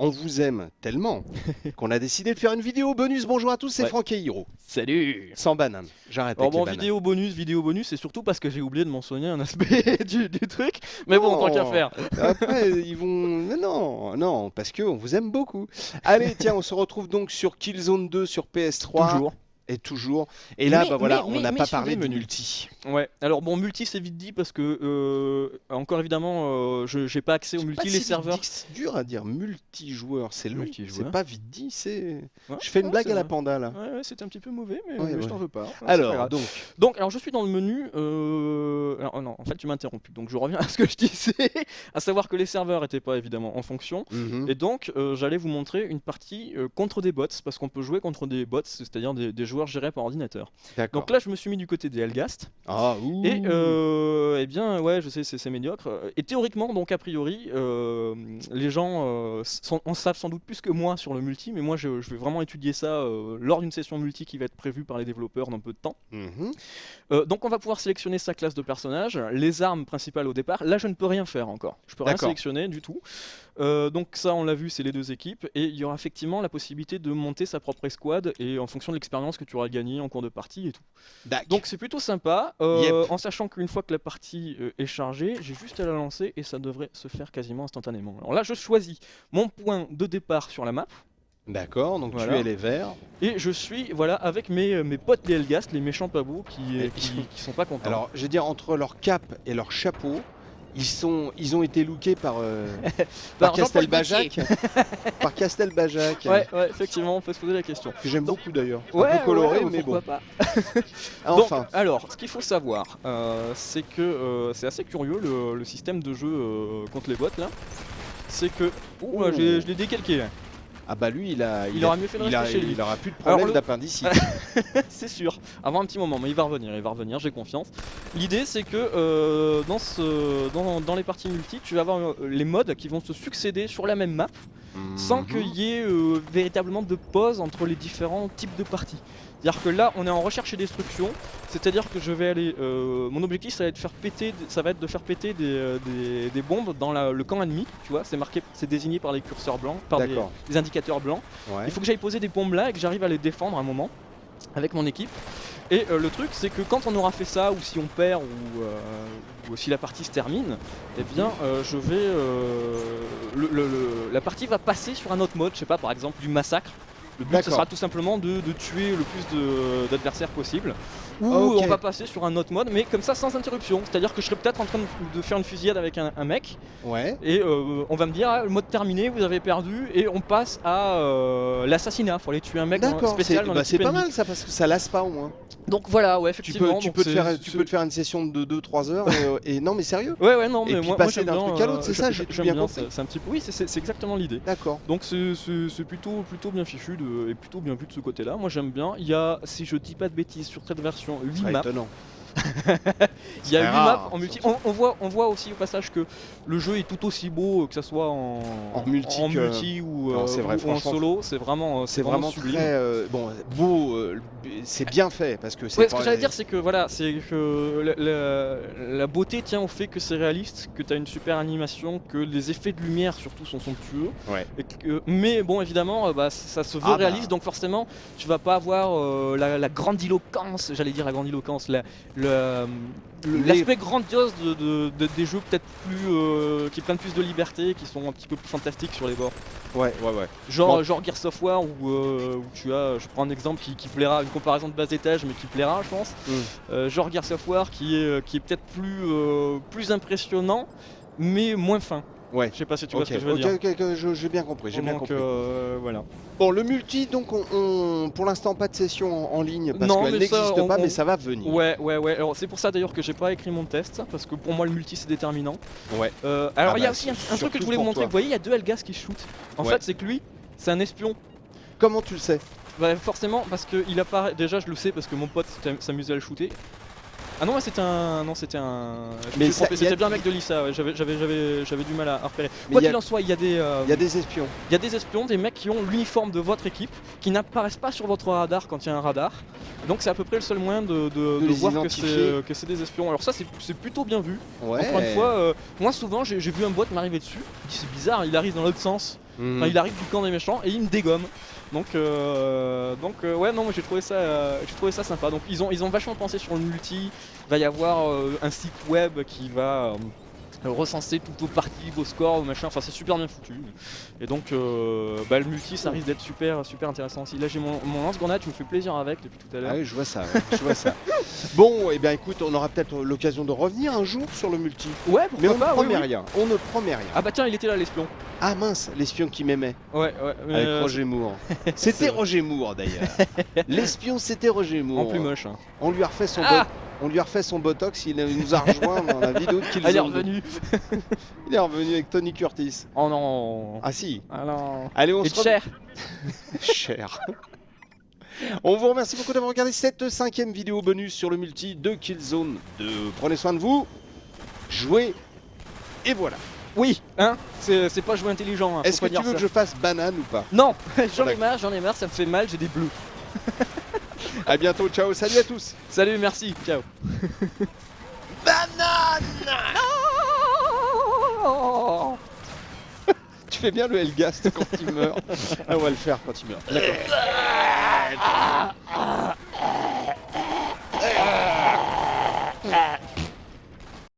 on vous aime tellement qu'on a décidé de faire une vidéo bonus. Bonjour à tous, c'est Ouais. Franck et Hiro. Salut. Sans banane, j'arrête Alors avec les bon, bananes. vidéo bonus, c'est surtout parce que j'ai oublié de mentionner un aspect du truc. Mais bon, tant qu'à Non, faire. Après, ils vont... Mais non, non, parce qu'on vous aime beaucoup. Allez, tiens, on se retrouve donc sur Killzone 2 sur PS3. Toujours. Et toujours. Et là, bah voilà, on n'a pas sur parlé des du menus. multi. Ouais, alors bon, multi c'est vite dit parce que, encore évidemment, j'ai pas accès au Je sais multi, pas les si vite serveurs. dit, c'est dur à dire multijoueur, c'est long. Multijoueur. C'est pas vite dit, c'est... Ouais, Je fais une ouais, blague c'est à la vrai. panda là. Ouais, c'était un petit peu mauvais, mais, Ouais, mais je ouais. t'en veux pas. Ouais, c'est pas Alors, grave. donc... Donc, je suis dans le menu. Alors, non, en fait, tu m'as interrompu. Donc, je reviens à ce que je disais, à savoir que les serveurs n'étaient pas évidemment en fonction. Mhm. Et donc, j'allais vous montrer une partie contre des bots, parce qu'on peut jouer contre des bots, c'est-à-dire des joueurs gérés par ordinateur. D'accord. Donc là, je me suis mis du côté des Helghast. Ah, ouh. Et eh bien, ouais, je sais, c'est médiocre. Et théoriquement, donc a priori, les gens en savent sans doute plus que moi sur le multi, mais moi je vais vraiment étudier ça lors d'une session multi qui va être prévue par les développeurs dans peu de temps. Mhm. Donc on va pouvoir sélectionner sa classe de personnage, les armes principales au départ. Là, je ne peux rien faire encore. Je peux rien D'accord. sélectionner du tout. Donc ça, on l'a vu, c'est les deux équipes. Et il y aura effectivement la possibilité de monter sa propre escouade et en fonction de l'expérience que tu auras gagnée en cours de partie et tout. Dac. Donc c'est plutôt sympa, Yep. en sachant qu'une fois que la partie est chargée, j'ai juste à la lancer et ça devrait se faire quasiment instantanément. Alors là, je choisis mon point de départ sur la map D'accord, donc Voilà. tu es les verts. et je suis voilà avec mes potes les Helghast, les méchants pas beaux qui sont pas contents. Alors, je veux dire, entre leur cap et leur chapeau, ils ont été lookés par, par Jean-Paul Castelbajac. Par Castelbajac. Ouais, effectivement, on peut se poser la question. Que j'aime beaucoup d'ailleurs. Ouais, Un peu coloré, ouais, mais pourquoi bon. pas. Enfin. Donc, alors, ce qu'il faut savoir, c'est que c'est assez curieux le système de jeu contre les bots là. C'est que. Ouh, Ouh. je l'ai décalqué là. Ah bah lui, Il aura mieux fait de rester chez lui. il aura plus de Alors, problème le- d'appendicite. C'est sûr, avant un petit moment, mais il va revenir, j'ai confiance. L'idée c'est que dans les parties multi, tu vas avoir les modes qui vont se succéder sur la même map sans qu'il y ait véritablement de pause entre les différents types de parties. C'est-à-dire que là, on est en recherche et destruction, c'est-à-dire que je vais aller. Mon objectif, ça va être de faire péter des bombes dans le camp ennemi, tu vois, c'est marqué, c'est désigné par les curseurs blancs, par D'accord. des indicateurs blancs. Ouais. Il faut que j'aille poser des bombes là et que j'arrive à les défendre à un moment avec mon équipe. Et le truc c'est que quand on aura fait ça, ou si on perd, ou si la partie se termine, eh bien je vais. La partie va passer sur un autre mode, je sais pas, par exemple du massacre. Le but ce D'accord. sera tout simplement de tuer le plus d'adversaires possible. Ou Ok. on va passer sur un autre mode, mais comme ça sans interruption. C'est-à-dire que je serai peut-être en train de faire une fusillade avec un mec. Ouais. Et on va me dire, ah, le mode terminé, vous avez perdu, et on passe à l'assassinat. Faut aller tuer un mec D'accord. spécial dans C'est l'équipe pas ennemie. mal ça parce que ça lasse pas au moins. Donc voilà, ouais, Tu effectivement. peux donc te faire une session de 2-3 heures et non mais sérieux. Ouais, non, Et mais puis moi passer j'aime d'un bien, truc à l'autre, c'est ça, j'ai tout j'aime bien bien, compris. c'est un petit peu. Oui, c'est exactement l'idée. D'accord. Donc c'est plutôt bien fichu et plutôt bien vu de ce côté-là. Moi j'aime bien. Il y a, si je dis pas de bêtises, sur cette version 8 C'est maps. étonnant. Il y a très 8 rare, maps en multi. ça. On voit aussi au passage que le jeu est tout aussi beau, que ça soit en multi ou, non, c'est vrai, ou en franchement, solo. C'est vraiment sublime. très bon, beau. C'est bien fait parce que c'est Ouais, ce que j'allais dire, c'est que voilà, c'est que la beauté tient au fait que c'est réaliste, que tu as une super animation, que les effets de lumière surtout sont somptueux. Ouais. Mais bon, évidemment, ça se veut réaliste, donc forcément, tu vas pas avoir la grandiloquence, j'allais dire la grandiloquence, l'aspect grandiose des jeux peut-être plus qui prennent plus de liberté, qui sont un petit peu plus fantastiques sur les bords. Ouais. Genre Gears of War où tu as, je prends un exemple qui plaira, une comparaison de bas étage mais qui plaira je pense. Genre Gears of War qui est peut-être plus impressionnant mais moins fin. Ouais. Je sais pas si tu vois ce que je veux dire. Ok, j'ai bien compris. J'ai bien compris. Voilà. Bon, le multi, donc on pour l'instant pas de session en ligne parce Non, qu'elle mais ça, n'existe pas, mais ça va venir. Ouais. Alors c'est pour ça d'ailleurs que j'ai pas écrit mon test parce que pour moi le multi c'est déterminant. Ouais. Alors il y a bah, aussi un truc que surtout je voulais vous pour montrer. toi. Vous voyez, il y a deux Helghast qui shootent. En Ouais. fait, c'est que lui, c'est un espion. Comment tu le sais? Bah forcément parce qu'il apparaît. Déjà je le sais parce que mon pote s'amusait à le shooter. Ah non, ouais, c'était un. Non, c'était un. Je me Mais suis ça, trompé, y a- c'était bien un mec de Lisa, ouais. J'avais du mal à repérer. Mais Quoi y a- qu'il en soit, il y a Il y a des espions. espions, des mecs qui ont l'uniforme de votre équipe, qui n'apparaissent pas sur votre radar quand il y a un radar. Donc c'est à peu près le seul moyen de les voir identifier. que c'est des espions. Alors ça, c'est plutôt bien vu. Ouais. Encore une fois, moi souvent j'ai vu un bot m'arriver dessus. Je me dis, c'est bizarre, il arrive dans l'autre sens. Mhm. Enfin, il arrive du camp des méchants et il me dégomme. Donc ouais, non, moi j'ai trouvé ça sympa. Donc ils ont vachement pensé sur le multi. Il va y avoir un site web qui va recenser toutes vos parties, vos scores, vos machins. Enfin, c'est super bien foutu. Et donc le multi, ça risque d'être super intéressant aussi. Là, j'ai mon lance-grenade, je me fais plaisir avec depuis tout à l'heure. Ah oui, je vois ça, ouais, je vois ça. Bon, et bien écoute, on aura peut-être l'occasion de revenir un jour sur le multi. Ouais, Mais on pourquoi ne pas, oui, promet oui. rien. On ne promet rien. Ah bah tiens, il était là l'espion. Ah mince, l'espion qui m'aimait. Ouais, mais, Avec Roger Moore. C'était c'est vrai. Roger Moore d'ailleurs. L'espion, c'était Roger Moore. En plus moche. Hein. On lui a refait son Ah on lui a refait son botox, il nous a rejoint dans la vidéo de Killzone. Elle est revenue. Il est revenu avec Tony Curtis. Oh non. Ah si. Ah non. Allez, on Et se cher. Cher. On vous remercie beaucoup d'avoir regardé cette 5e vidéo bonus sur le multi de Killzone 2. Prenez soin de vous, jouez, et voilà. Oui, hein. C'est pas jouer intelligent. Hein, Est-ce faut que pas tu dire veux ça. que je fasse banane ou pas? Non, j'en ai D'accord. marre, ça me fait mal, j'ai des bleus. À bientôt, ciao, salut à tous. Salut, merci, ciao. Banane. Oh Tu fais bien le Helgast quand il meurt. Ah, on va le faire quand il meurt. D'accord.